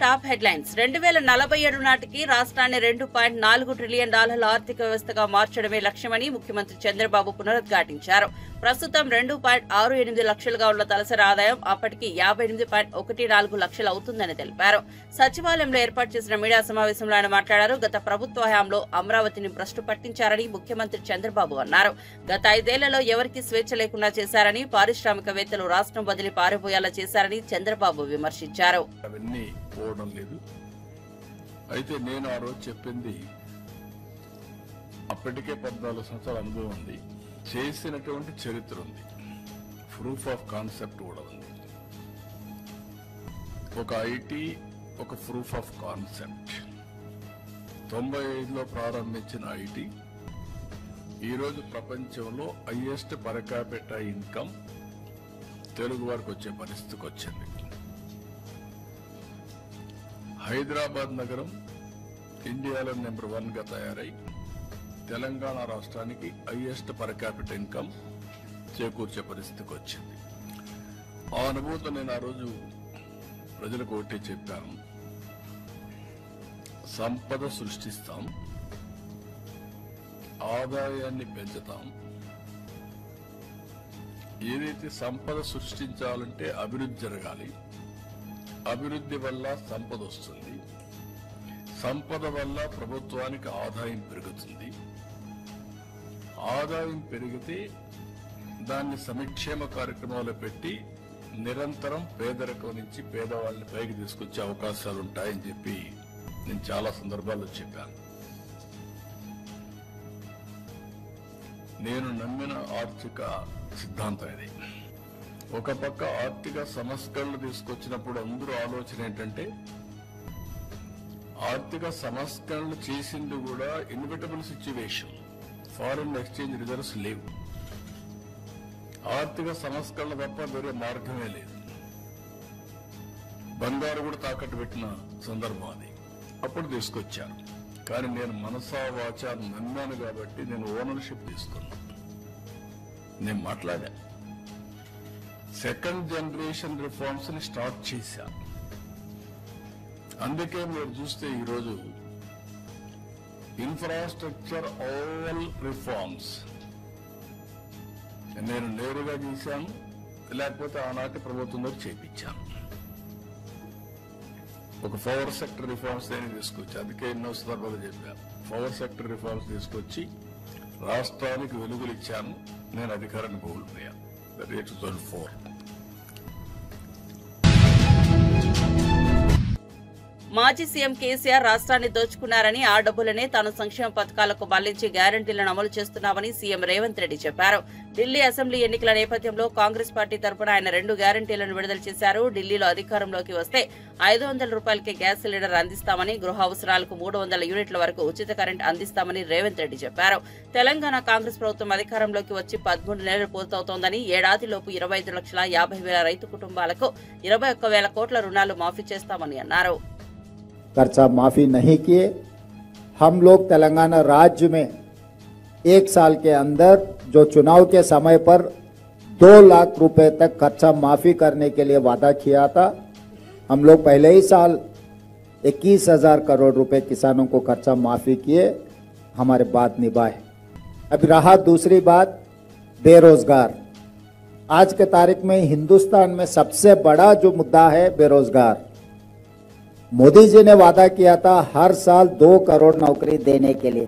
Top headlines 2047 నాటికి రాష్ట్రాన్ని $2.4 trillion ఆర్థిక వ్యవస్థగా మార్చడమే లక్ష్యమని ముఖ్యమంత్రి చంద్రబాబు పునరుద్ఘాటించారు. ప్రస్తుతం 2.68 లక్షలుగా ఉన్న తలసరి ఆదాయం అప్పటికి 58.14 లక్షలు అవుతుందని తెలిపారు. సచివాలయంలో ఏర్పాటు చేసిన మీడియా సమావేశంలో ఆయన మాట్లాడారు. గత ప్రభుత్వ హయాంలో అమరావతిని భ్రష్టు పట్టించారని ముఖ్యమంత్రి చంద్రబాబు అన్నారు. గత 5 ఏళ్లలో ఎవరికీ స్వేచ్ఛ లేకుండా చేశారని, పారిశ్రామికవేత్తలు రాష్ట్రం వదిలి పారిపోయేలా చేశారని చంద్రబాబు విమర్శించారు. అయితే నేను ఆ రోజు చెప్పింది అప్పటికే 14 సంవత్సరాల అనుభవం ఉంది, చేసినటువంటి చరిత్ర ఉంది, ప్రూఫ్ ఆఫ్ కాన్సెప్ట్ కూడా ఉంది. ఒక ఐటీ ఒక ప్రూఫ్ ఆఫ్ కాన్సెప్ట్ 95లో ప్రారంభించిన ఐటీ ఈరోజు ప్రపంచంలో highest per capital income Telugu వారికి వచ్చే పరిస్థితికి వచ్చింది. హైదరాబాద్ నగరం ఇండియాలో నెంబర్ 1 గా తయారై తెలంగాణ రాష్ట్రానికి హైయెస్ట్ పర్ క్యాపిటల్ ఇన్కమ్ చేకూర్చే పరిస్థితికి వచ్చింది. ఆ అనుభూతి నేను ఆ రోజు ప్రజలకు ఒకటే చెప్పాను, సంపద సృష్టిస్తాం, ఆదాయాన్ని పెంచుతాం. ఏదైతే సంపద సృష్టించాలంటే అభివృద్ధి జరగాలి, అభివృద్ధి వల్ల సంపద వస్తుంది, సంపద వల్ల ప్రభుత్వానికి ఆదాయం పెరుగుతుంది, ఆదాయం పెరిగితే దాన్ని సంక్షేమ కార్యక్రమాలు పెట్టి నిరంతరం పేదరికం నుంచి పేదవాళ్ళని పైకి తీసుకొచ్చే అవకాశాలు ఉంటాయని చెప్పి నేను చాలా సందర్భాల్లో చెప్పాను. నేను నమ్మిన ఆర్థిక సిద్ధాంతం ఇది. ఒక పక్క ఆర్థిక సంస్కరణలు తీసుకొచ్చినప్పుడు అందరూ ఆలోచన ఏంటంటే ఆర్థిక సంస్కరణలు చేసింది కూడా inevitable situation, foreign exchange reserves లేవు, ఆర్థిక సంస్కరణ తప్ప వేరే మార్గమే లేదు. బంగారు కూడా తాకట్టు పెట్టిన సందర్భం అది, అప్పుడు తీసుకొచ్చాను. కానీ నేను మనసా వాచా నమ్మాను కాబట్టి నేను ఓనర్షిప్ తీసుకున్నాను. నేను మాట్లాడా, సెకండ్ జనరేషన్ రిఫార్మ్స్ ని స్టార్ట్ చేశా. అందుకే మీరు చూస్తే ఈరోజు ఇన్ఫ్రాస్ట్రక్చర్ ఆల్ రిఫార్మ్స్ నేను నేరుగా చేశాను, లేకపోతే ఆనాటి ప్రభుత్వంలో చేయించాను. ఒక పవర్ సెక్టర్ రిఫార్మ్స్ నేను తీసుకొచ్చి, అందుకే ఎన్నో సందర్భాలు చెప్పాను, పవర్ సెక్టర్ రిఫార్మ్స్ తీసుకొచ్చి రాష్ట్రానికి వెలుగులు ఇచ్చాను. నేను అధికారాన్ని కోల్పోయాను. 2004 మాజీ సీఎం కేసీఆర్ రాష్ట్రాన్ని దోచుకున్నారని, ఆ డబ్బులనే తాను సంక్షేమ పథకాలకు మళ్లించి గ్యారంటీలను అమలు చేస్తున్నామని సీఎం రేవంత్ రెడ్డి చెప్పారు. ఢిల్లీ అసెంబ్లీ ఎన్నికల నేపథ్యంలో కాంగ్రెస్ పార్టీ తరపున ఆయన 2 గ్యారంటీలను విడుదల చేశారు. ఢిల్లీలో అధికారంలోకి వస్తే $500 గ్యాస్ సిలిండర్ అందిస్తామని, గృహ అవసరాలకు 300 యూనిట్ల వరకు ఉచిత కరెంట్ అందిస్తామని రేవంత్ రెడ్డి చెప్పారు. తెలంగాణ కాంగ్రెస్ ప్రభుత్వం అధికారంలోకి వచ్చి 13 నెలలు పూర్తవుతోందని, ఏడాదిలోపు 25,50,000 రైతు కుటుంబాలకు 21,000 కోట్ల రుణాలు మాఫీ చేస్తామని అన్నారు. कर्जा माफी नहीं किए। हम लोग तेलंगाना राज्य में 1 साल के अंदर जो चुनाव के समय पर 2 लाख रुपए तक कर्जा माफी करने के लिए वादा किया था, हम लोग पहले ही साल 21,000 करोड़ रुपए किसानों को कर्जा माफी किए, हमारे बात निभाए। अब रहा दूसरी बात, बेरोजगार। आज के तारीख में हिंदुस्तान में सबसे बड़ा जो मुद्दा है बेरोजगार। मोदी जी ने वादा किया था हर साल 2 करोड़ नौकरी देने के लिए।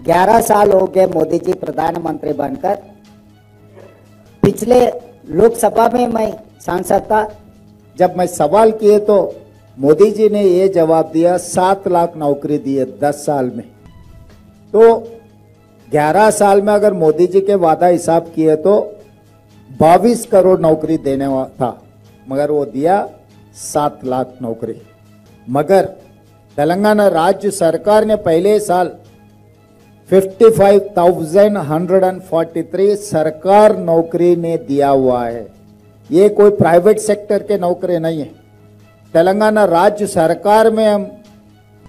11 साल हो गए मोदी जी प्रधानमंत्री बनकर। पिछले लोकसभा में मैं सांसद था, जब मैं सवाल किए तो मोदी जी ने ये जवाब दिया 7 लाख नौकरी दिए 10 साल में। तो 11 साल में अगर मोदी जी के वादा हिसाब किए तो 22 करोड़ नौकरी देने था, मगर वो दिया 7 लाख नौकरी। मगर तेलंगाना राज्य सरकार ने पहले साल 55,143 सरकार नौकरी ने दिया हुआ है। ये कोई प्राइवेट सेक्टर के नौकरी नहीं है। तेलंगाना राज्य सरकार में हम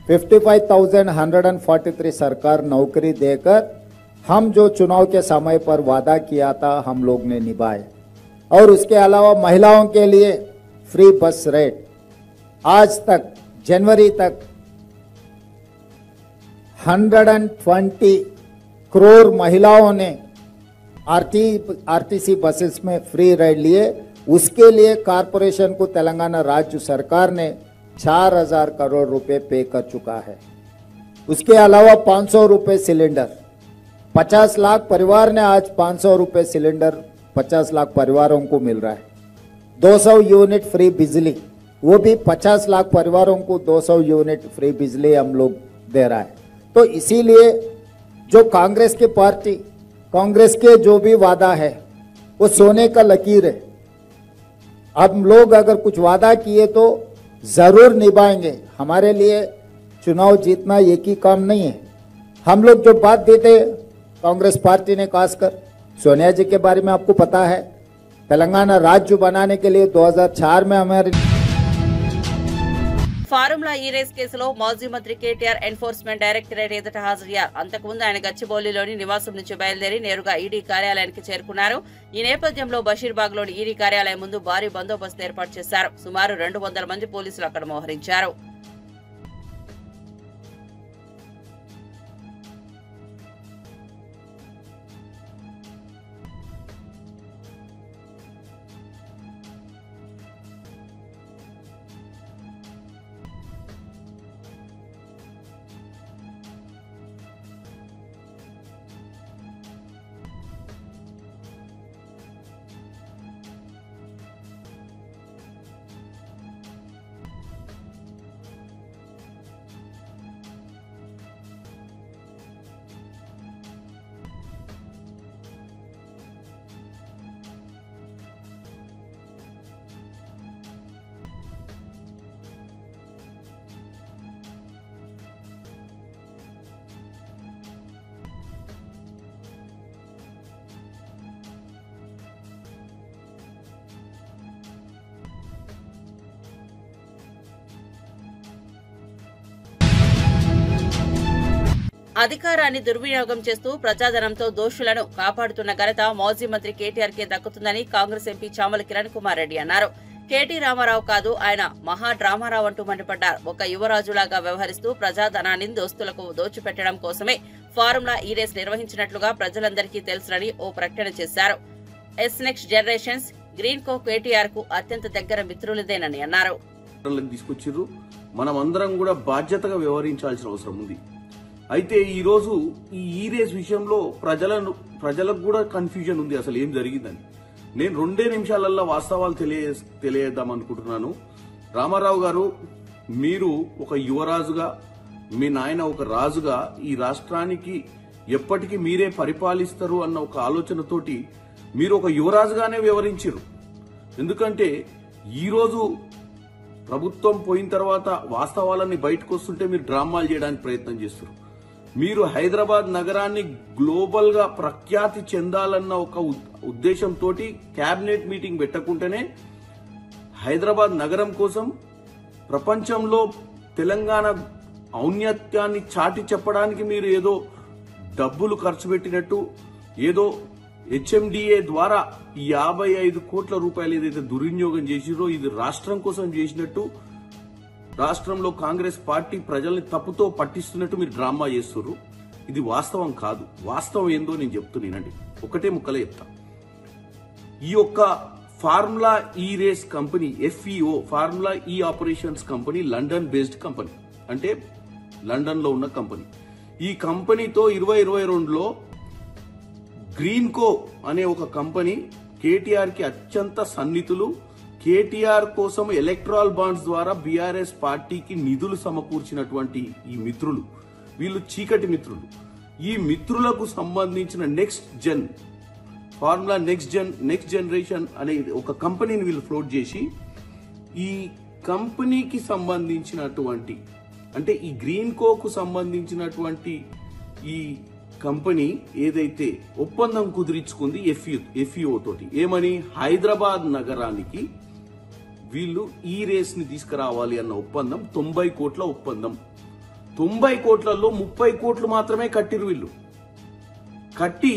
55,143 सरकार नौकरी देकर हम जो चुनाव के समय पर वादा किया था हम लोग ने निभाए। और उसके अलावा महिलाओं के लिए फ्री बस रेट, आज तक जनवरी तक 120 करोड़ महिलाओं ने आरटीसी बसेस में फ्री राइड लिए। उसके लिए कॉरपोरेशन को तेलंगाना राज्य सरकार ने 4000 करोड़ रुपए पे कर चुका है। उसके अलावा 500 रुपए सिलेंडर, 50 लाख परिवार ने आज 500 रुपए सिलेंडर 50 लाख परिवारों को मिल रहा है। 200 यूनिट फ्री बिजली, वो भी 50 लाख परिवारों को 200 यूनिट फ्री बिजली हम लोग दे रहा है। तो इसीलिए जो कांग्रेस की पार्टी, कांग्रेस के जो भी वादा है वो सोने का लकीर है। हम लोग अगर कुछ वादा किए तो जरूर निभाएंगे। हमारे लिए चुनाव जीतना एक ही काम नहीं है। हम लोग जो बात देते कांग्रेस पार्टी ने, खासकर सोनिया जी के बारे में आपको पता है, तेलंगाना राज्य बनाने के लिए 2004 में हमारे ఫార్ములా ఈ రేస్ కేసులో మాజీ మంత్రి కేటీఆర్ ఎన్ఫోర్స్మెంట్ డైరెక్టరేట్ ఎదుట హాజరయ్యారు. అంతకుముందు ఆయన గచ్చిబౌలిలోని నివాసం నుంచి బయలుదేరి నేరుగా ఈడీ కార్యాలయానికి చేరుకున్నారు. ఈ నేపథ్యంలో బషీర్బాగ్లోని ఈడీ కార్యాలయం ముందు భారీ బందోబస్తు ఏర్పాటు చేశారు. సుమారు 200 మంది పోలీసులు అక్కడ మోహరించారు. అధికారాన్ని దుర్వినియోగం చేస్తూ ప్రజాధనంతో దోషులను కాపాడుతున్న ఘనత మాజీ మంత్రి కేటీఆర్ కే దక్కుతుందని కాంగ్రెస్ ఎంపీ చామల కిరణ్ కుమార్ రెడ్డి అన్నారు. కేటీ రామారావు కాదు, ఆయన మహా డ్రామారావు అంటూ మండిపడ్డారు. ఒక యువరాజులాగా వ్యవహరిస్తూ ప్రజాధనాన్ని దోస్తులకు దోచిపెట్టడం కోసమే ఫార్ములా ఈ రేస్ నిర్వహించినట్లుగా ప్రజలందరికీ తెలుసునని ఓ ప్రకటన చేశారు. నెక్స్ట్ జనరేషన్స్ గ్రీన్ కో కేటీఆర్ కు అత్యంత దగ్గర మిత్రులదేనని అన్నారు. తీసుకొచ్చిర్రు, మనం అందరం కూడా బాధ్యతగా వ్యవహరించాల్సిన అవసరం ఉంది. అయితే ఈ రోజు ఈ రేస్ విషయంలో ప్రజలకు కూడా కన్ఫ్యూజన్ ఉంది, అసలు ఏం జరిగిందని. నేను 2 నిమిషాలలో వాస్తవాలు తెలియజేద్దాం అనుకుంటున్నాను. రామారావు గారు, మీరు ఒక యువరాజుగా, మీ నాయన ఒక రాజుగా ఈ రాష్ట్రానికి ఎప్పటికీ మీరే పరిపాలిస్తారు అన్న ఒక ఆలోచనతోటి మీరు ఒక యువరాజుగానే వ్యవహరించారు. ఎందుకంటే ఈరోజు ప్రభుత్వం పోయిన తర్వాత వాస్తవాలన్నీ బయటకు వస్తుంటే మీరు డ్రామాలు చేయడానికి ప్రయత్నం చేస్తారు. మీరు హైదరాబాద్ నగరాన్ని గ్లోబల్ గా ప్రఖ్యాతి చెందాలన్న ఒక ఉద్దేశంతో కేబినెట్ మీటింగ్ పెట్టకుంటేనే హైదరాబాద్ నగరం కోసం ప్రపంచంలో తెలంగాణ ఔన్నత్యాన్ని చాటి చెప్పడానికి మీరు ఏదో డబ్బులు ఖర్చు పెట్టినట్టు, ఏదో హెచ్ఎండిఏ ద్వారా 55 కోట్ల రూపాయలు ఏదైతే దుర్వినియోగం చేసిరో ఇది రాష్ట్రం కోసం చేసినట్టు, రాష్ట్రంలో కాంగ్రెస్ పార్టీ ప్రజల్ని తప్పుతో పట్టిస్తున్నట్టు మీరు డ్రామా చేస్తున్నారు. ఇది వాస్తవం కాదు. వాస్తవం ఏందో నేను చెప్తున్నానండి, ఒకటే ముక్కలే చెప్తా. ఈ యొక్క ఫార్ములా ఈ రేస్ కంపెనీ FEO, ఫార్ములా ఈ operations company London based company, అంటే లండన్ లో ఉన్న కంపెనీ. ఈ కంపెనీతో 2022లో గ్రీన్ కో అనే ఒక కంపెనీ కేటీఆర్ కి అత్యంత సన్నిహితులు. కేటీఆర్ కోసం ఎలక్ట్రాల్ బాండ్స్ ద్వారా బీఆర్ఎస్ పార్టీకి నిధులు సమకూర్చినటువంటి ఈ మిత్రులు, వీళ్ళు చీకటి మిత్రులు. ఈ మిత్రులకు సంబంధించిన ఫార్ములా నెక్స్ట్ జనరేషన్ అనే ఒక కంపెనీని వీళ్ళు ఫ్లోట్ చేసి, ఈ కంపెనీకి సంబంధించినటువంటి, అంటే ఈ గ్రీన్ కోకు సంబంధించినటువంటి ఈ కంపెనీ ఏదైతే ఒప్పందం కుదిరించుకుంది FEO తోటి, ఏమని, హైదరాబాద్ నగరానికి వీళ్ళు ఈ రేస్ ని తీసుకురావాలి అన్న ఒప్పందం 90 కోట్ల ఒప్పందం. 90 కోట్లలో 30 కోట్లు మాత్రమే కట్టిరు వీళ్ళు. కట్టి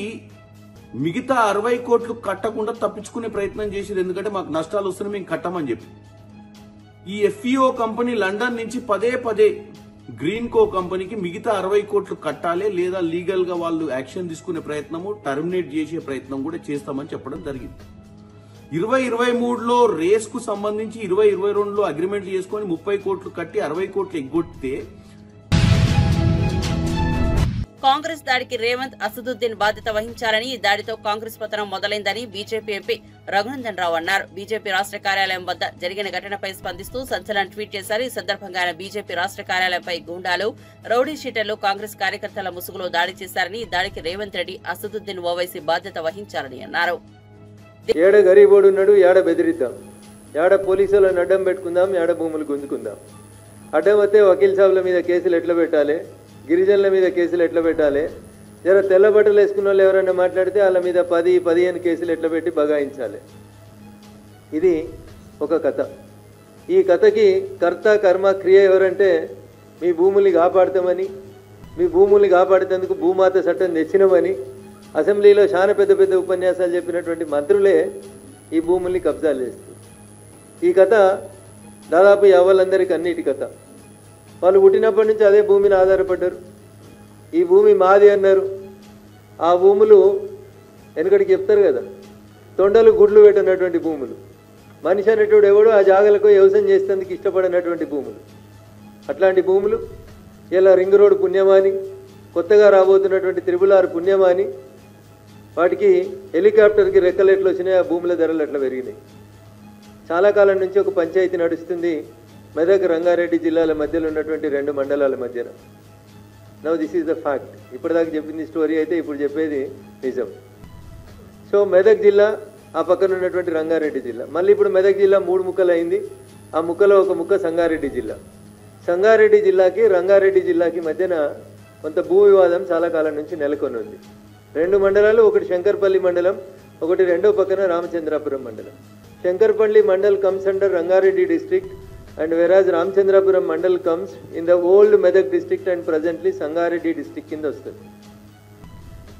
మిగతా 60 కోట్లు కట్టకుండా తప్పించుకునే ప్రయత్నం చేసిరు. ఎందుకంటే మాకు నష్టాలు వస్తున్నాయి, మేము కట్టమని చెప్పి. ఈ ఎఫ్ఈఓ కంపెనీ లండన్ నుంచి పదే గ్రీన్ కో కంపెనీకి మిగతా 60 కోట్లు కట్టాలి, లేదా లీగల్ గా వాళ్ళు యాక్షన్ తీసుకునే ప్రయత్నము, టర్మినేట్ చేసే ప్రయత్నం కూడా చేస్తామని చెప్పడం జరిగింది. 2023లో రేస్ కు సంబంధించి 2022లో అగ్రిమెంట్లు చేసుకుని 30 కోట్లు కట్టి 60 కోట్లు ఎగ్గొట్టితే కాంగ్రెస్ దాడికి రేవంత్, అసదుద్దీన్ బాధ్యత వహించాలని, ఈ దాడితో కాంగ్రెస్ పతనం మొదలైందని బీజేపీ ఎంపీ రఘునందన్ రావు అన్నారు. బీజేపీ రాష్ట్ర కార్యాలయం వద్ద జరిగిన ఘటనపై స్పందిస్తూ సంచలన ట్వీట్ చేశారు. ఈ సందర్భంగా ఆయన బీజేపీ రాష్ట్ర కార్యాలయంపై గూండాలు, రౌడీ షీటర్లు కాంగ్రెస్ కార్యకర్తల ముసుగులో దాడి చేశారని, ఈ దాడికి రేవంత్ రెడ్డి, అసదుద్దీన్ ఓవైసీ బాధ్యత వహించాలని అన్నారు. ఏడ గరీబోడు ఉన్నాడు, ఏడ బెదిరిద్దాం, ఏడ పోలీసులను అడ్డం పెట్టుకుందాం, ఏడ భూములు గుంజుకుందాం. అడ్డం వస్తే వకీల్ సాబుల మీద కేసులు ఎట్లా పెట్టాలి, గిరిజనుల మీద కేసులు ఎట్లా పెట్టాలి, జర తెల్ల బట్టలు వేసుకున్న వాళ్ళు ఎవరైనా మాట్లాడితే వాళ్ళ మీద 10-15 కేసులు ఎట్లా పెట్టి బగాయించాలి. ఇది ఒక కథ. ఈ కథకి కర్త కర్మ క్రియ ఎవరంటే మీ భూముల్ని కాపాడుతామని, మీ భూముల్ని కాపాడేందుకు భూమాత చట్టం తెచ్చినామని అసెంబ్లీలో చాలా పెద్ద ఉపన్యాసాలు చెప్పినటువంటి మంత్రులే ఈ భూముల్ని కబ్జాలు చేస్తారు. ఈ కథ దాదాపు యవ్వలందరికీ అన్నిటి కథ. వాళ్ళు పుట్టినప్పటి నుంచి అదే భూమిని ఆధారపడ్డారు. ఈ భూమి మాది అన్నారు. ఆ భూములు వెనకడికి చెప్తారు కదా, తొండలు గుడ్లు పెట్టినటువంటి భూములు. మనిషి అనేటువంటి ఎవడో ఆ జాగలకు వ్యవసాయం చేసేందుకు ఇష్టపడినటువంటి భూములు. అట్లాంటి భూములు ఇలా రింగ్ రోడ్ పుణ్యమాని, కొత్తగా రాబోతున్నటువంటి త్రిపుల్-ఆర్ పుణ్యమాని, వాటికి హెలికాప్టర్కి రెక్కలు ఎట్లా వచ్చినాయి, ఆ భూముల ధరలు ఎట్లా పెరిగినాయి. చాలా కాలం నుంచి ఒక పంచాయతీ నడుస్తుంది మెదక్, రంగారెడ్డి జిల్లాల మధ్యలో ఉన్నటువంటి 2 మండలాల మధ్యన. Now this is the fact. ఇప్పటిదాకా చెప్పింది స్టోరీ అయితే ఇప్పుడు చెప్పేది నిజం. సో మెదక్ జిల్లా, ఆ పక్కన ఉన్నటువంటి రంగారెడ్డి జిల్లా, మళ్ళీ ఇప్పుడు మెదక్ జిల్లా 3 ముక్కలు అయింది. ఆ ముక్కలో ఒక ముక్క సంగారెడ్డి జిల్లా. సంగారెడ్డి జిల్లాకి రంగారెడ్డి జిల్లాకి మధ్యన కొంత భూ వివాదం చాలా కాలం నుంచి నెలకొని ఉంది. 2 మండలాలు, ఒకటి శంకర్పల్లి మండలం, ఒకటి రెండో పక్కన రామచంద్రాపురం మండలం. Shankarpalli mandal comes under Rangareddy district, and whereas Ramchandrapuram Mandal comes in the old Medak district and presently Sangareddy district కింద వస్తుంది.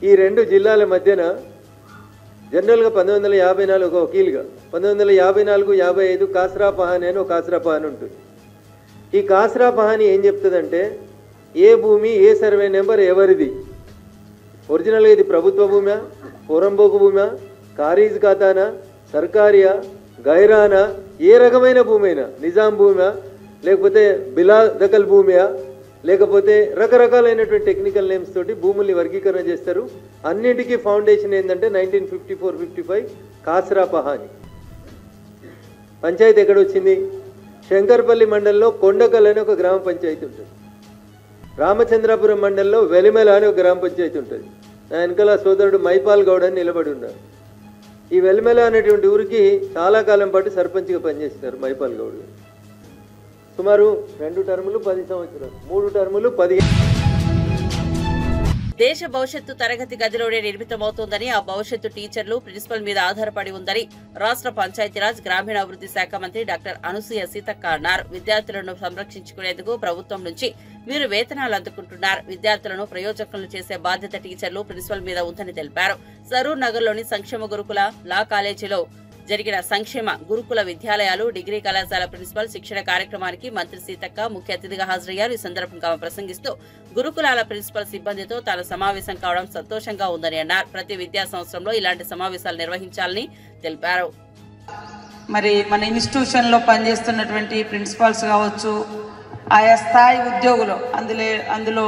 ఈ 2 జిల్లాల మధ్యన జనరల్గా 1954 ఒక వకీల్గా 1954-55 కాస్రా పహాని అని ఒక కాస్రా పహాని ఉంటుంది. ఈ కాస్రా పహాని ఏం చెప్తుందంటే ఏ భూమి, ఏ సర్వే నెంబర్ ఎవరిది, ఒరిజినల్గా ఇది ప్రభుత్వ భూమా, పొరంబోకు భూమా, ఖారీజ్ ఖాతానా, సర్కారియా, గైరానా, ఏ రకమైన భూమైనా, నిజాం భూమా, లేకపోతే బిలా దఖల్ భూమియా, లేకపోతే రకరకాలైనటువంటి టెక్నికల్ నేమ్స్ తోటి భూముల్ని వర్గీకరణ చేస్తారు. అన్నిటికీ ఫౌండేషన్ ఏంటంటే 1954-55 కాస్రా పహాని. పంచాయతీ ఎక్కడ వచ్చింది? శంకర్పల్లి మండలంలో కొండకల్ అని ఒక గ్రామ పంచాయతీ ఉంటుంది. రామచంద్రాపురం మండలంలో వెలిమెల అని ఒక గ్రామ పంచాయతీ ఉంటుంది. నా వెనకాల సోదరుడు మైపాల్ గౌడ్ అని నిలబడి ఉన్నారు. ఈ వెలిమెల అనేటువంటి ఊరికి చాలా కాలం పాటు సర్పంచ్గా పనిచేస్తారు మైపాల్ గౌడ్. సుమారు 2 టర్ములు 10 సంవత్సరాలు, 3 టర్ములు 15. దేశ భవిష్యత్తు తరగతి గదిలోనే నిర్మితమవుతోందని, ఆ భవిష్యత్తు టీచర్లు, ప్రిన్సిపల్ మీద ఆధారపడి ఉందని రాష్ట్ర పంచాయతీరాజ్ గ్రామీణాభివృద్ధి శాఖ మంత్రి డాక్టర్ అనసూయ సీతక్క అన్నారు. విద్యార్థులను సంరక్షించుకునేందుకు ప్రభుత్వం నుంచి వీరు వేతనాలు అందుకుంటున్నారు. విద్యార్థులను ప్రయోజకులను చేసే బాధ్యత టీచర్లు, ప్రిన్సిపల్ మీద ఉందని తెలిపారు. సరూర్ నగర్ లోని సంక్షేమ గురుకుల లా కాలేజీలో జరిగిన సంక్షేమ గురుకుల విద్యాలయాలు, డిగ్రీ కళాశాల ప్రిన్సిపల్ శిక్షణ కార్యక్రమానికి మంత్రి సీతక్క ముఖ్య అతిథిగా హాజరయ్యారు. ఈ సందర్భంగా ప్రసంగిస్తూ గురుకులాల ప్రిన్సిపల్ సిబ్బందితో తాను సమావేశం కావడం సంతోషంగా ఉందని అన్నారు. ప్రతి విద్యా సంవత్సరంలో ఇలాంటి సమావేశాలు నిర్వహించాలని తెలిపారు. మరి మన ఇన్స్టిట్యూషన్ లో పనిచేస్తున్నటువంటి ప్రిన్సిపాల్స్ కావచ్చు, ఆయా స్థాయి ఉద్యోగులు, అందులో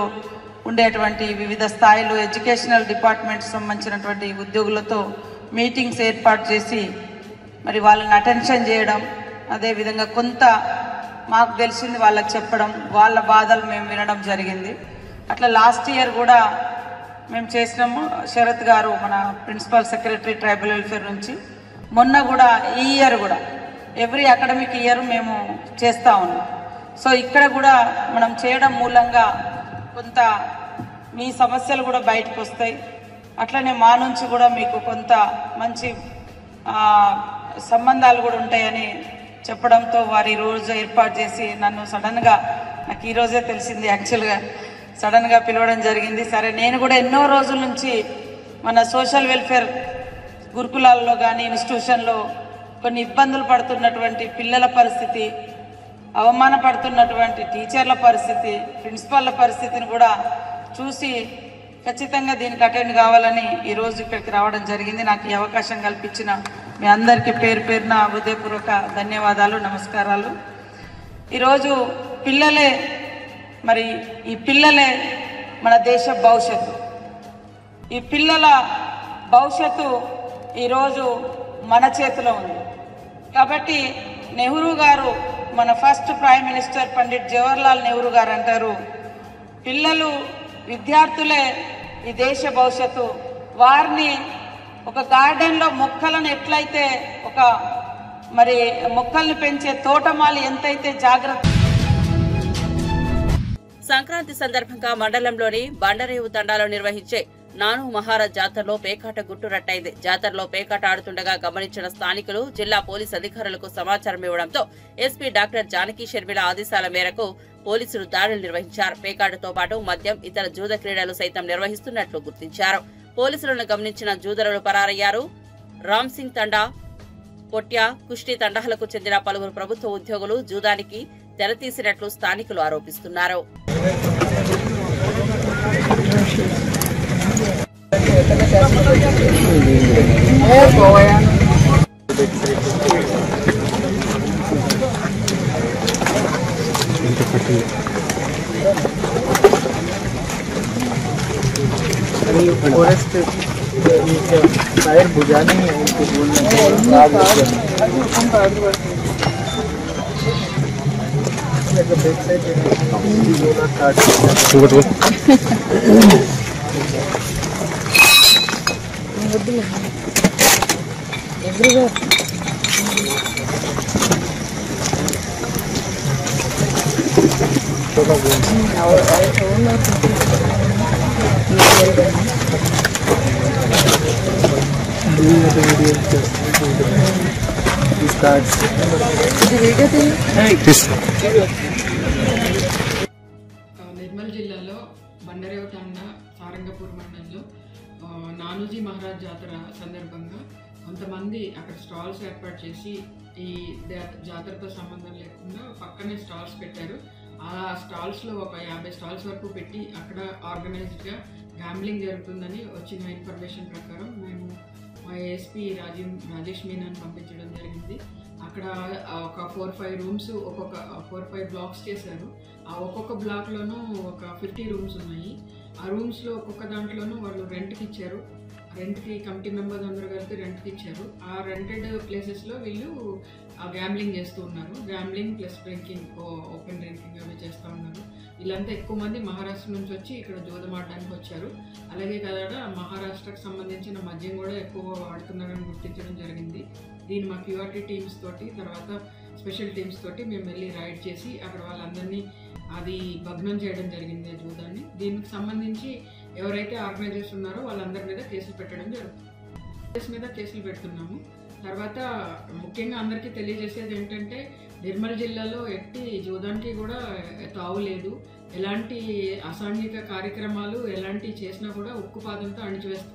ఉండేటువంటి వివిధ స్థాయిలో ఎడ్యుకేషనల్ డిపార్ట్మెంట్స్ సంబంధించినటువంటి ఉద్యోగులతో మీటింగ్స్ ఏర్పాటు చేసి మరి వాళ్ళని అటెన్షన్ చేయడం, అదేవిధంగా కొంత మాకు తెలిసింది వాళ్ళకి చెప్పడం, వాళ్ళ బాధలు మేము వినడం జరిగింది. అట్లా లాస్ట్ ఇయర్ కూడా మేము చేసినాము. శరత్ గారు మన ప్రిన్సిపల్ సెక్రటరీ ట్రైబల్ వెల్ఫేర్ నుంచి, మొన్న కూడా ఈ ఇయర్ కూడా ఎవ్రీ అకాడమిక్ ఇయర్ మేము చేస్తూ ఉన్నాం. సో ఇక్కడ కూడా మనం చేయడం మూలంగా కొంత మీ సమస్యలు కూడా బయటకు వస్తాయి. అట్లనే మా నుంచి కూడా మీకు కొంత మంచి సంబంధాలు కూడా ఉంటాయని చెప్పడంతో వారు ఈరోజు ఏర్పాటు చేసి నన్ను సడన్గా, నాకు ఈరోజే తెలిసింది యాక్చువల్గా, సడన్గా పిలవడం జరిగింది. సరే, నేను కూడా ఎన్నో రోజుల నుంచి మన సోషల్ వెల్ఫేర్ గురుకులాల్లో కానీ ఇన్స్టిట్యూషన్లో కొన్ని ఇబ్బందులు పడుతున్నటువంటి పిల్లల పరిస్థితి, అవమానపడుతున్నటువంటి టీచర్ల పరిస్థితి, ప్రిన్సిపాల్ల పరిస్థితిని కూడా చూసి ఖచ్చితంగా దీనికి అటెండ్ కావాలని ఈరోజు ఇక్కడికి రావడం జరిగింది. నాకు ఈ అవకాశం కల్పించిన మీ అందరికీ పేరు పేరున హృదయపూర్వక ధన్యవాదాలు, నమస్కారాలు. ఈరోజు పిల్లలే ఈ పిల్లలే మన దేశ భవిష్యత్తు. ఈ పిల్లల భవిష్యత్తు ఈరోజు మన చేతిలో ఉంది. కాబట్టి నెహ్రూ గారు, మన first prime minister Pandit Jawaharlal Nehru గారు అంటారు, పిల్లలు విద్యార్థులే ఈ దేశ భవిష్యత్తు. వారిని ఒక గార్డెన్లో మొక్కలను ఎట్లయితే మొక్కల్ని పెంచే తోటమాలి ఎంతైతే జాగ్రత్త. సంక్రాంతి సందర్భంగా మండలంలోని బండరేవు తండాలో నిర్వహించే నాను మహారాజ్ జాతరలో పేకాట గుట్టురట్టయింది. జాతరలో పేకాట ఆడుతుండగా గమనించిన స్థానికులు జిల్లా పోలీసు అధికారులకు సమాచారం ఇవ్వడంతో ఎస్పీ డాక్టర్ జానకి షర్మిల ఆదేశాల మేరకు పోలీసులు దాడులు నిర్వహించారు. పేకాటతో పాటు మద్యం, ఇతర జూద క్రీడలు సైతం నిర్వహిస్తున్నట్లు గుర్తించారు. పోలీసులను గమనించిన జూదరులు పరారయ్యారు. రామ్ సింగ్ తండా, పొట్యా, కుష్టి తండాలకు చెందిన పలువురు ప్రభుత్వ ఉద్యోగులు జూదానికి తెరతీసినట్లు స్థానికులు ఆరోపిస్తున్నారు. फॉरेस्ट टायर बुझाने हैं उनको बोलना నిర్మల్ జిల్లాలో బండరేవు తండా సారంగపూర్ మండలంలో నానుజీ మహారాజ్ జాతర సందర్భంగా కొంతమంది అక్కడ స్టాల్స్ ఏర్పాటు చేసి ఈ జాతరతో సంబంధం లేకుండా పక్కనే స్టాల్స్ పెట్టారు. ఆ స్టాల్స్లో ఒక 50 స్టాల్స్ వరకు పెట్టి అక్కడ ఆర్గనైజ్డ్గా గ్యాంబ్లింగ్ జరుగుతుందని వచ్చిన ఇన్ఫర్మేషన్ ప్రకారం మేము మా ఏఎస్పీ రాజేష్ మీనాని పంపించడం జరిగింది. అక్కడ ఒక 4-5 రూమ్స్, ఒక్కొక్క 4-5 బ్లాక్స్ చేశారు. ఆ ఒక్కొక్క బ్లాక్లోనూ ఒక 50 రూమ్స్ ఉన్నాయి. ఆ రూమ్స్లో ఒక్కొక్క దాంట్లోనూ వాళ్ళు రెంట్కి ఇచ్చారు. రెంట్కి కమిటీ మెంబర్స్ అందరూ కలిపి రెంట్కి ఇచ్చారు. ఆ రెంటెడ్ ప్లేసెస్లో వీళ్ళు గ్యాంబ్లింగ్ చేస్తూ ఉన్నారు. Gambling plus drinking, open drinking అవి చేస్తూ ఉన్నారు. వీళ్ళంతా ఎక్కువ మంది మహారాష్ట్ర నుంచి వచ్చి ఇక్కడ జూదం ఆడడానికి వచ్చారు. అలాగే కదా మహారాష్ట్రకు సంబంధించిన మద్యం కూడా ఎక్కువ వాడుతున్నారని గుర్తించడం జరిగింది. దీన్ని మా క్యూఆర్టీ టీమ్స్ తోటి, తర్వాత స్పెషల్ టీమ్స్ తోటి మేము వెళ్ళి రైడ్ చేసి అక్కడ వాళ్ళందరినీ అది భగ్నం చేయడం జరిగింది ఆ జూదాన్ని. దీనికి సంబంధించి ఎవరైతే ఆర్గనైజర్స్ ఉన్నారో వాళ్ళందరి మీద కేసులు పెట్టడం జరుగుతుంది. కేసులు పెడుతున్నాము. తర్వాత ముఖ్యంగా అందరికీ తెలియజేసేది ఏంటంటే నిర్మల్ జిల్లాలో ఎట్టి జూదానికి కూడా తావు లేదు. ఎలాంటి అసాంఘిక కార్యక్రమాలు ఎలాంటి చేసినా కూడా ఉక్కుపాదంతో అణిచివేస్తాం.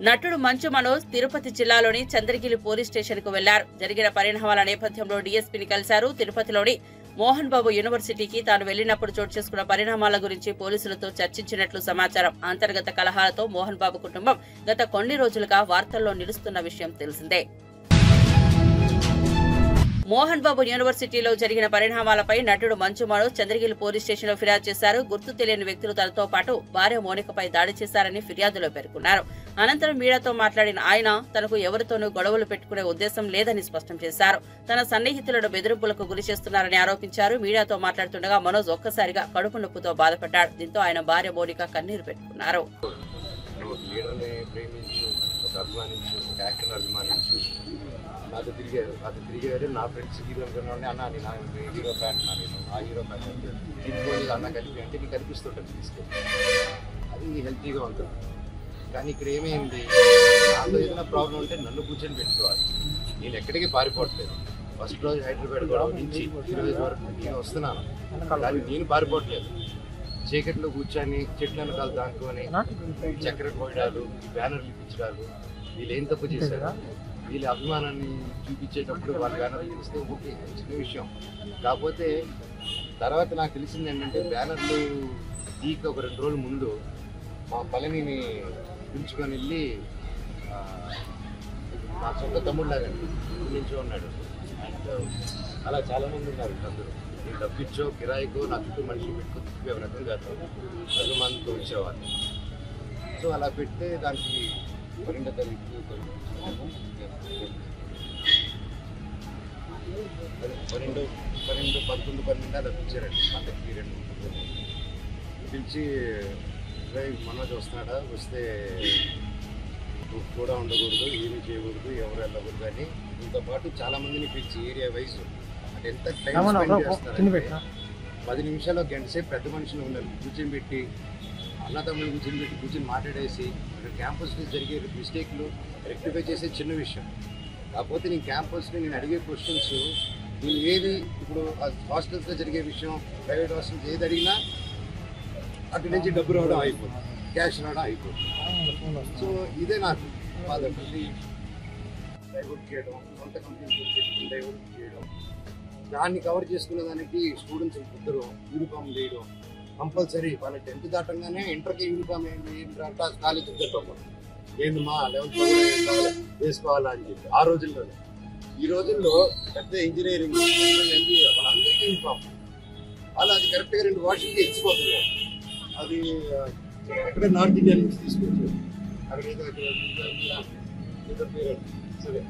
నటుడు మంచు మనోజ్ తిరుపతి జిల్లాలోని చంద్రగిరి పోలీస్ స్టేషన్ కు వెళ్లారు. జరిగిన పరిణామాల నేపథ్యంలో డీఎస్పీని కలిశారు. తిరుపతిలోని మోహన్ బాబు యూనివర్సిటీకి తాను వెళ్లినప్పుడు చోటు చేసుకున్న పరిణామాల గురించి పోలీసులతో చర్చించినట్లు సమాచారం. అంతర్గత కలహాలతో మోహన్ బాబు కుటుంబం గత కొన్ని రోజులుగా వార్తల్లో నిలుస్తున్న విషయం తెలిసిందే. మోహన్ బాబు యూనివర్సిటీలో జరిగిన పరిణామాలపై నటుడు మంచు మనోజ్ చంద్రగిరి పోలీస్ స్టేషన్లో ఫిర్యాదు చేశారు. గుర్తు తెలియని వ్యక్తులు తనతో పాటు భార్య మోనికపై దాడి చేశారని ఫిర్యాదులో పేర్కొన్నారు. అనంతరం మీడియాతో మాట్లాడిన ఆయన తనకు ఎవరితోనూ గొడవలు పెట్టుకునే ఉద్దేశం లేదని స్పష్టం చేశారు. తన సన్నిహితులను బెదిరింపులకు గురి చేస్తున్నారని ఆరోపించారు. మీడియాతో మాట్లాడుతుండగా మనోజ్ ఒక్కసారిగా కడుపు నొప్పితో బాధపడ్డాడు. దీంతో ఆయన భార్య మోనిక కన్నీరు పెట్టుకున్నారు. నాతో తిరిగారు నా ఫ్రెండ్స్ హీరో అనుకున్నాను. అన్న నేను హీరో ఫ్యాన్ అన్నా, నేను ఆ హీరో ఫ్యాన్ తిరిగి అన్న కలిపి అంటే నీకు కనిపిస్తుంటుంది తీసుకెళ్ళి, అది హెల్తీగా ఉంటుంది. కానీ ఇక్కడ ఏమైంది, నాతో ఏదైనా ప్రాబ్లం ఉంటే నన్ను కూర్చొని పెట్టుకోవాలి. నేను ఎక్కడికి పారిపోవట్లేదు. ఫస్ట్ రోజు హైదరాబాద్ కూడా నుంచి ఈ రోజు వరకు నేను వస్తున్నాను, కానీ నేను పారిపోవట్లేదు. చీకట్లో కూర్చొని చెట్లను కాలు దాక్కుని చక్కెర కోయడాలు, బ్యానర్లు ఇప్పించడాలు, వీళ్ళు ఏం తప్పు చేశారు? వీళ్ళ అభిమానాన్ని చూపించేటప్పుడు వాళ్ళ బ్యానర్లు చూస్తే ఓకే చిన్న విషయం. కాకపోతే తర్వాత నాకు తెలిసింది ఏంటంటే బ్యానర్లు తీక ఒక 2 రోజుల ముందు మా పళనిని పిలుచుకొని వెళ్ళి నా సొంత తమ్ముడులాగా నుంచో ఉన్నాడు. అలా చాలామంది ఉన్నారు. అందరూ నేను డబ్బిచ్చో కిరాయికో నా చుట్టూ మనిషి పెట్టుకో తిప్పే రకం కాదు, అభిమానంతో వచ్చేవాళ్ళు. సో అలా పెడితే దానికి 12వ తారీఖు 11 అలా పిలిచారండి. పండగ పీరియడ్ పిలిచి మనోజ్ వస్తున్నాడా, వస్తే కూడా ఉండకూడదు, ఏమీ చేయకూడదు, ఎవరు వెళ్ళకూడదు అని దీంతో పాటు చాలా మందిని పిలిచి ఏరియా వైజ్ అంటే ఎంత టైం స్పెండ్ చేస్తారంటే 10 నిమిషాలు గంట సేపు పెద్ద మనుషులు ఉన్నారు కూర్చొని పెట్టి, అన్నతమ్ములు కూర్చొని మాట్లాడేసి ఇక్కడ క్యాంపస్లో జరిగే మిస్టేక్లు రెక్టిఫై చేసే చిన్న విషయం. కాకపోతే నేను క్యాంపస్లో నేను అడిగే క్వశ్చన్స్ నేను ఏది ఇప్పుడు హాస్టల్స్లో జరిగే విషయం, ప్రైవేట్ హాస్టల్స్ ఏది అడిగినా అటు నుంచి డబ్బు రావడం అయిపోతుంది, క్యాష్ రావడం అయిపోతుంది. సో ఇదే నాకు బాధ. మళ్ళీ డైవర్ట్ చేయడం, సొంత కంపెనీ డైవర్ట్ చేయడం, దాన్ని కవర్ చేసుకునే దానికి స్టూడెంట్స్ ఇద్దరు యూనిఫామ్ వేయడం కంపల్సరీ. వాళ్ళ 10th దాటంగానే ఇంటర్కి యూనిఫామ్ ఏంటి కాలేజ్ ఏంది మా 11th వేసుకోవాలా అని చెప్పి ఆ రోజుల్లోనే. ఈ రోజుల్లో పెద్ద ఇంజనీరింగ్ వాళ్ళందరికీ యూనిఫామ్, వాళ్ళు అది కరెక్ట్గా 2 వాషింగ్కి ఇచ్చిపోతున్నారు. అది ఎక్కడ నార్త్ ఇండియా నుంచి తీసుకొచ్చారు, అక్కడ ఏదో సరే.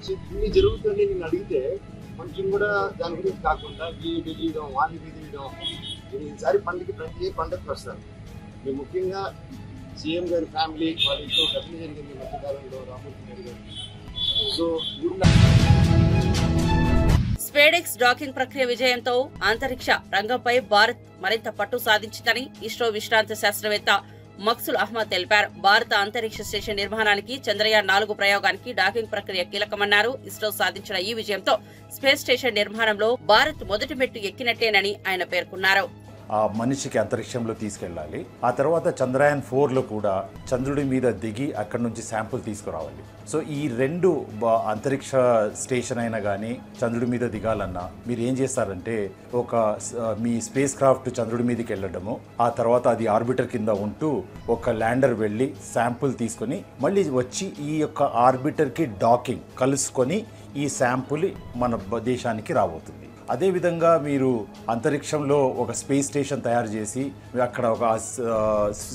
సో ఇన్ని జరుగుతుంది. నేను అడిగితే కొంచెం కూడా దాని గురించి కాకుండా వీధి తీయడం, వాణి తీయడం. నేను ఈసారి ప్రతి పండుగకి వస్తాను. నేను ముఖ్యంగా సీఎం గారి ఫ్యామిలీ వాళ్ళ ఇంట్లో ఘటన జరిగింది మధ్యకాలంలో రామూర్తి గారు. సో స్పేడెక్స్ డాకింగ్ ప్రక్రియ విజయంతో అంతరిక్ష రంగంపై భారత్ మరింత పట్టు సాధించిందని ఇస్రో విశ్రాంత శాస్త్రవేత్త మక్సుల్ అహ్మద్ తెలిపారు. భారత అంతరిక్ష స్టేషన్ నిర్మాణానికి చంద్రయాన్ 4 ప్రయోగానికి డాకింగ్ ప్రక్రియ కీలకమన్నారు. ఇస్రో సాధించిన ఈ విజయంతో స్పేస్ స్టేషన్ నిర్మాణంలో భారత్ మొదటి మెట్టు ఎక్కినట్టేనని ఆయన పేర్కొన్నారు. ఆ మనిషికి అంతరిక్షంలో తీసుకెళ్ళాలి. ఆ తర్వాత చంద్రయాన్ 4లో కూడా చంద్రుడి మీద దిగి అక్కడి నుంచి శాంపుల్ తీసుకురావాలి. సో ఈ 2 అంతరిక్ష స్టేషన్ అయినా కానీ చంద్రుడి మీద దిగాలన్నా మీరు ఏం చేస్తారంటే మీ స్పేస్ క్రాఫ్ట్ చంద్రుడి మీదకి వెళ్ళడము, ఆ తర్వాత అది ఆర్బిటర్ కింద ఉంటూ ఒక ల్యాండర్ వెళ్ళి శాంపుల్ తీసుకొని మళ్ళీ వచ్చి ఈ యొక్క ఆర్బిటర్కి డాకింగ్ కలుసుకొని ఈ శాంపుల్ మన దేశానికి రాబోతుంది. అదేవిధంగా మీరు అంతరిక్షంలో ఒక స్పేస్ స్టేషన్ తయారు చేసి అక్కడ ఒక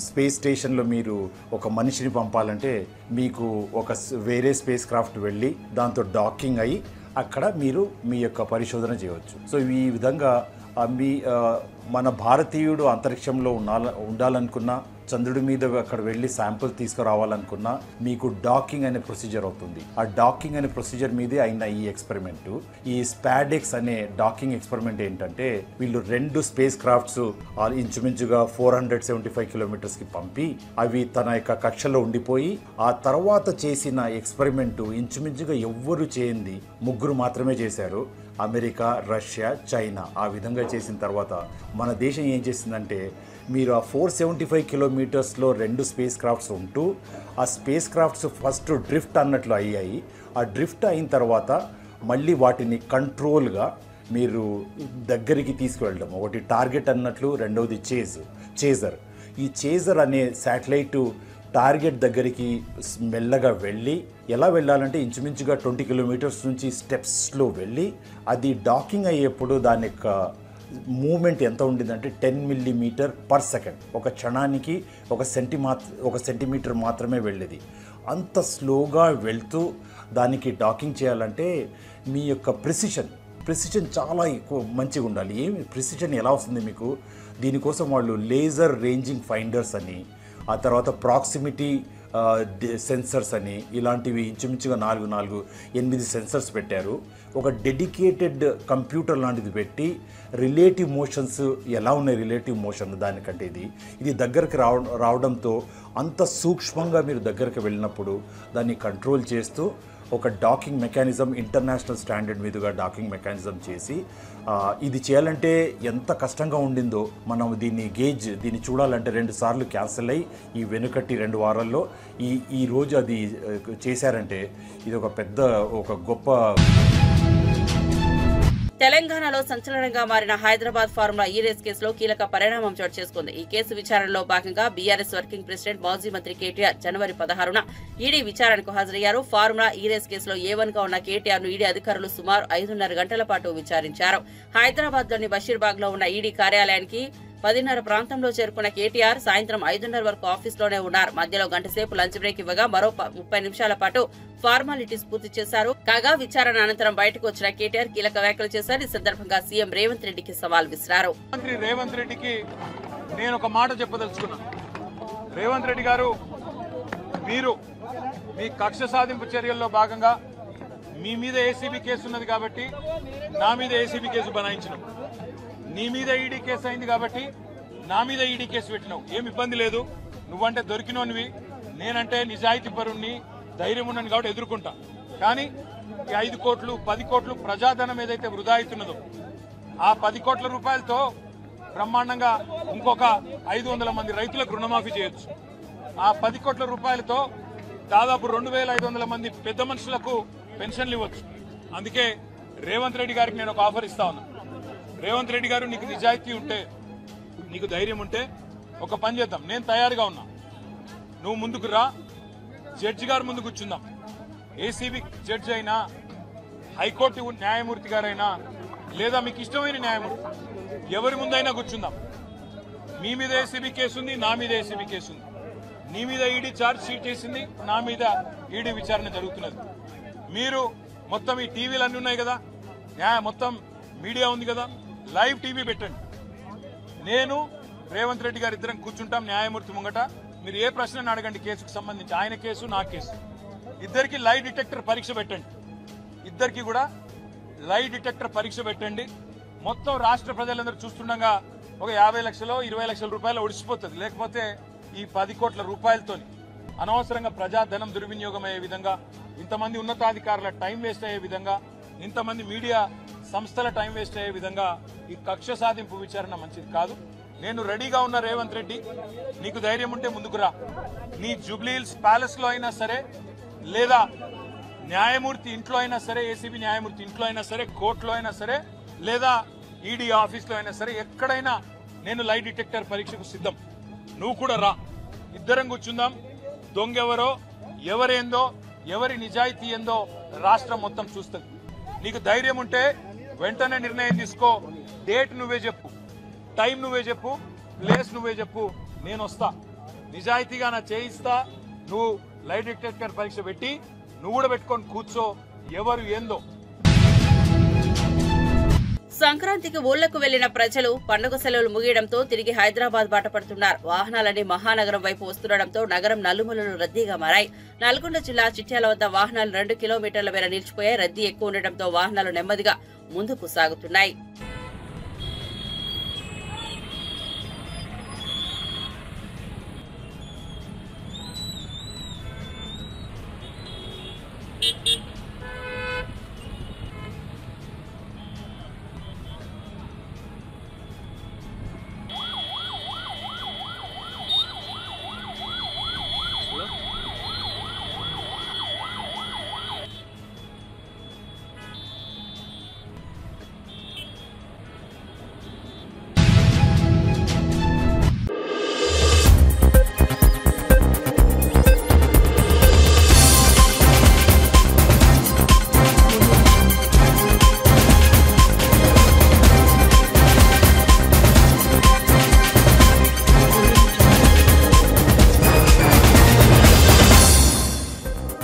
స్పేస్ స్టేషన్లో మీరు ఒక మనిషిని పంపాలంటే మీకు ఒక వేరే స్పేస్ క్రాఫ్ట్ వెళ్ళి దాంతో డాకింగ్ అయ్యి అక్కడ మీరు మీ యొక్క పరిశోధన చేయవచ్చు. సో ఈ విధంగా మన భారతీయుడు అంతరిక్షంలో ఉండాలనుకున్నా, చంద్రుడి మీద అక్కడ వెళ్ళి శాంపుల్ తీసుకురావాలనుకున్నా మీకు డాకింగ్ అనే ప్రొసీజర్ అవుతుంది. ఆ డాకింగ్ అనే ప్రొసీజర్ మీదే అయిన ఈ ఎక్స్పెరిమెంట్, ఈ స్పాడెక్స్ అనే డాకింగ్ ఎక్స్పెరిమెంట్ ఏంటంటే వీళ్ళు 2 స్పేస్ క్రాఫ్ట్స్ ఇంచుమించుగా 475 కిలోమీటర్స్కి పంపి అవి తన యొక్క కక్షలో ఉండిపోయి ఆ తర్వాత చేసిన ఎక్స్పెరిమెంట్ ఇంచుమించుగా ఎవ్వరు చేయండి 3 మాత్రమే చేశారు. America, Russia, China. ఆ విధంగా చేసిన తర్వాత మన దేశం ఏం చేసిందంటే మీరు ఆ 475 కిలోమీటర్స్లో 2 స్పేస్ క్రాఫ్ట్స్ ఉంటూ ఆ స్పేస్ క్రాఫ్ట్స్ ఫస్ట్ డ్రిఫ్ట్ అన్నట్లు అయ్యాయి. ఆ డ్రిఫ్ట్ అయిన తర్వాత మళ్ళీ వాటిని కంట్రోల్గా మీరు దగ్గరికి తీసుకువెళ్ళడం. ఒకటి టార్గెట్ అన్నట్లు, రెండవది చేజర్. ఈ చేజర్ అనే శాటిలైట్ టార్గెట్ దగ్గరికి మెల్లగా వెళ్ళి ఎలా వెళ్ళాలంటే ఇంచుమించుగా 20 కిలోమీటర్స్ నుంచి స్టెప్స్లో వెళ్ళి అది డాకింగ్ అయ్యేప్పుడు దాని యొక్క మూమెంట్ ఎంత ఉండిందంటే 10 మిల్లీమీటర్ పర్ సెకండ్. ఒక క్షణానికి 1 సెంటీమీటర్ మాత్రమే వెళ్ళేది. అంత స్లోగా వెళ్తూ దానికి డాకింగ్ చేయాలంటే మీ యొక్క ప్రిసిషన్ చాలా ఎక్కువ మంచిగా ఉండాలి. ప్రిసిషన్ ఎలా వస్తుంది మీకు? దీనికోసం వాళ్ళు లేజర్ రేంజింగ్ ఫైండర్స్ అని, ఆ తర్వాత ప్రాక్సిమిటీ సెన్సర్స్ అని ఇలాంటివి ఇంచుమించుగా 8 సెన్సర్స్ పెట్టారు. ఒక డెడికేటెడ్ కంప్యూటర్ లాంటిది పెట్టి రిలేటివ్ మోషన్స్ ఎలా ఉన్నాయి, రిలేటివ్ మోషన్ దానికంటే ఇది దగ్గరికి రావడంతో అంత సూక్ష్మంగా మీరు దగ్గరికి వెళ్ళినప్పుడు దాన్ని కంట్రోల్ చేస్తూ ఒక డాకింగ్ మెకానిజం, ఇంటర్నేషనల్ స్టాండర్డ్ మీదుగా డాకింగ్ మెకానిజం చేసి ఇది చేయాలంటే ఎంత కష్టంగా ఉండిందో మనం దీన్ని చూడాలంటే 2 సార్లు క్యాన్సిల్ అయ్యి ఈ వెనుకటి 2 వారాల్లో ఈ రోజు అది చేశారంటే ఇది ఒక గొప్ప. తెలంగాణలో సంచలనంగా మారిన హైదరాబాద్ ఫార్ములా ఈ-రేస్ కేసులో కీలక పరిణామం చోటు చేసుకుంది. ఈ కేసు విచారణలో భాగంగా బీఆర్ఎస్ వర్కింగ్ ప్రెసిడెంట్ మాజీ మంత్రి కేటీఆర్ జనవరి 16న ఈడీ విచారణకు హాజరయ్యారు. ఫార్ములా ఈ-రేస్ కేసులో A1గా ఉన్న కేటీఆర్ ను ఈడీ అధికారులు సుమారు 5.5 గంటల పాటు విచారించారు. హైదరాబాద్ లోని బషీర్బాగ్ లో ఉన్న ఈడీ కార్యాలయానికి 10:30 ప్రాంతంలో చేరుకున్న కేటీఆర్ సాయంత్రం 5:30 వరకు ఆఫీస్లోనే ఉన్నారు. మధ్యలో గంటసేపు లంచ్ బ్రేక్ ఇవ్వగా మరో 30 నిమిషాల పాటు ఫార్మాలిటీస్ పూర్తి చేశారు. కాగా విచారణ అనంతరం బయటకు వచ్చిన కేటీఆర్ కీలక వ్యాఖ్యలు చేశారు. ఈ సందర్భంగా సీఎం రేవంత్ రెడ్డికి సవాల్ విసిరారు. మంత్రి రేవంత్ రెడ్డికి నేను ఒక మాట చెప్పదలుచుకున్నా. రేవంత్ రెడ్డి గారు, మీరు మీ కక్ష సాధింపు చర్యల్లో భాగంగా మీ మీద ఏసీబీ కేసు ఉన్నది కాబట్టి నా మీద ఏసీబీ కేసు బనాయించినాం. నీ మీద ఈడీ కేసు అయింది కాబట్టి నా మీద ఈడీ కేసు పెట్టినావు. ఏమి ఇబ్బంది లేదు. నువ్వంటే దొరికినోనివి, నేనంటే నిజాయితీ పరుణ్ణి, ధైర్యం ఉన్నాను కాబట్టి ఎదుర్కొంటా. కానీ ఈ 5 కోట్లు 10 కోట్లు ప్రజాధనం ఏదైతే వృధా అవుతున్నదో ఆ 10 కోట్ల రూపాయలతో బ్రహ్మాండంగా ఇంకొక 500 మంది రైతులకు రుణమాఫీ చేయొచ్చు. ఆ 10 కోట్ల రూపాయలతో దాదాపు 2500 మంది పెద్ద మనుషులకు పెన్షన్లు ఇవ్వచ్చు. అందుకే రేవంత్ రెడ్డి గారికి నేను ఒక ఆఫర్ ఇస్తా ఉన్నా. రేవంత్ రెడ్డి గారు, నీకు నిజాయితీ ఉంటే, నీకు ధైర్యం ఉంటే ఒక పని చేద్దాం. నేను తయారుగా ఉన్నా. నువ్వు ముందుకు రా, జడ్జి గారు ముందు కూర్చుందాం. ఏసీబీ జడ్జి అయినా, హైకోర్టు న్యాయమూర్తి గారైనా, లేదా మీకు ఇష్టమైన న్యాయమూర్తి ఎవరి ముందైనా కూర్చుందాం. మీ మీద ఏసీబీ కేసు ఉంది, నా మీద ఏసీబీ కేసు ఉంది. నీ మీద ఈడీ ఛార్జ్ షీట్ చేసింది, నా మీద ఈడీ విచారణ జరుగుతున్నది. మీరు మొత్తం ఈ టీవీలు అన్నీ ఉన్నాయి కదా, మొత్తం మీడియా ఉంది కదా, లైవ్ టీవీ పెట్టండి. నేను రేవంత్ రెడ్డి గారు ఇద్దరం కూర్చుంటాం న్యాయమూర్తి ముంగట. మీరు ఏ ప్రశ్నను అడగండి కేసుకు సంబంధించి, ఆయన కేసు నా కేసు. ఇద్దరికి లై డిటెక్టర్ పరీక్ష పెట్టండి. ఇద్దరికి కూడా లై డిటెక్టర్ పరీక్ష పెట్టండి. మొత్తం రాష్ట్ర ప్రజలందరూ చూస్తుండగా ఒక 50 లక్షలు 20 లక్షల రూపాయలు ఒడిసిపోతుంది. లేకపోతే ఈ 10 కోట్ల రూపాయలతో అనవసరంగా ప్రజాధనం దుర్వినియోగం అయ్యే విధంగా, ఇంతమంది ఉన్నతాధికారుల టైం వేస్ట్ అయ్యే విధంగా, ఇంతమంది మీడియా సంస్థల టైం వేస్ట్ అయ్యే విధంగా ఈ కక్ష సాధింపు విచారణ మంచిది కాదు. నేను రెడీగా ఉన్న రేవంత్ రెడ్డి, నీకు ధైర్యం ఉంటే ముందుకు రా. నీ జూబ్లీహిల్స్ ప్యాలెస్ లో అయినా సరే, లేదా న్యాయమూర్తి ఇంట్లో అయినా సరే, ఏసీబీ న్యాయమూర్తి ఇంట్లో అయినా సరే, కోర్టులో అయినా సరే, లేదా ఈడీ ఆఫీస్లో అయినా సరే, ఎక్కడైనా నేను లై డిటెక్టర్ పరీక్షకు సిద్ధం. నువ్వు కూడా రా, ఇద్దరం కూర్చుందాం. దొంగెవరో, ఎవరేందో, ఎవరి నిజాయితీ ఏందో రాష్ట్రం మొత్తం చూస్తుంది. నీకు ధైర్యం ఉంటే వెంటనే నిర్ణయం తీసుకో. డేట్ నువ్వే చెప్పు, టైం నువ్వే చెప్పు, ప్లేస్ నువ్వే చెప్పు, నేను వస్తా. నిజాయితీగా నా చేయిస్తా. నువ్వు లై డిటెక్టర్ పరీక్ష పెట్టి నువ్వు కూడా పెట్టుకొని కూర్చో, ఎవరు ఏందో. సంక్రాంతికి ఊళ్లకు వెళ్లిన ప్రజలు పండుగ సెలవులు ముగియడంతో తిరిగి హైదరాబాద్ బాట పడుతున్నారు. వాహనాలన్నీ మహానగరం వైపు వస్తుండటంతో నగరం నలుమూలలు రద్దీగా మారాయి. నల్గొండ జిల్లా చిట్యాల వద్ద వాహనాలు 2 కిలోమీటర్ల మేర నిలిచిపోయాయి. రద్దీ ఎక్కువ ఉండటంతో వాహనాలు నెమ్మదిగా ముందుకు సాగుతున్నాయి.